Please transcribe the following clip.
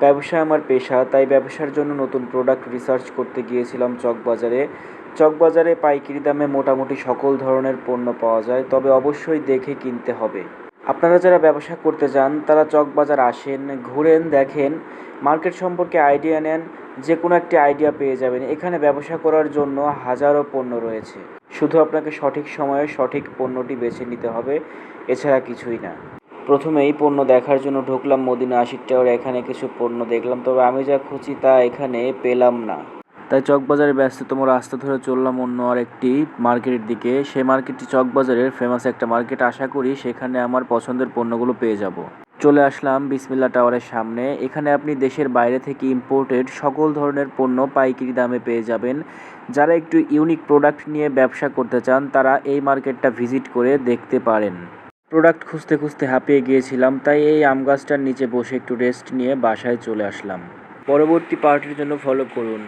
ব্যবসা আমার পেশা, তাই ব্যবসার জন্য নতুন প্রোডাক্ট রিসার্চ করতে গিয়েছিলাম চকবাজারে। চকবাজারে পাইকারি দামে মোটামুটি সকল ধরনের পণ্য পাওয়া যায়, তবে অবশ্যই দেখে কিনতে হবে। আপনারা যারা ব্যবসা করতে চান তারা চকবাজার আসেন, ঘুরেন, দেখেন, মার্কেট সম্পর্কে আইডিয়া নেন, যে কোনো একটি আইডিয়া পেয়ে যাবেন। এখানে ব্যবসা করার জন্য হাজারো পণ্য রয়েছে, শুধু আপনাকে সঠিক সময়ে সঠিক পণ্যটি বেছে নিতে হবে, এছাড়া কিছুই না। প্রথমেই পণ্য দেখার জন্য ঢুকলাম মদিনা আশিক টাওয়ার। এখানে কিছু পণ্য দেখলাম, তবে আমি যা খুঁজি তা এখানে পেলাম না। তাই চকবাজারের ব্যস্ততম রাস্তা ধরে চললাম অন্য আরেকটি মার্কেটের দিকে। সেই মার্কেটটি চকবাজারের ফেমাস একটা মার্কেট, আশা করি সেখানে আমার পছন্দের পণ্যগুলো পেয়ে যাব। চলে আসলাম বিসমিল্লা টাওয়ারের সামনে। এখানে আপনি দেশের বাইরে থেকে ইম্পোর্টেড সকল ধরনের পণ্য পাইকারি দামে পেয়ে যাবেন। যারা একটু ইউনিক প্রোডাক্ট নিয়ে ব্যবসা করতে চান তারা এই মার্কেটটা ভিজিট করে দেখতে পারেন। প্রোডাক্ট খুঁজতে খুঁজতে হাঁপিয়ে গিয়েছিলাম, তাই এই আম গাছটার নিচে বসে একটু রেস্ট নিয়ে বাসায় চলে আসলাম। পরবর্তী পার্টের জন্য ফলো করুন।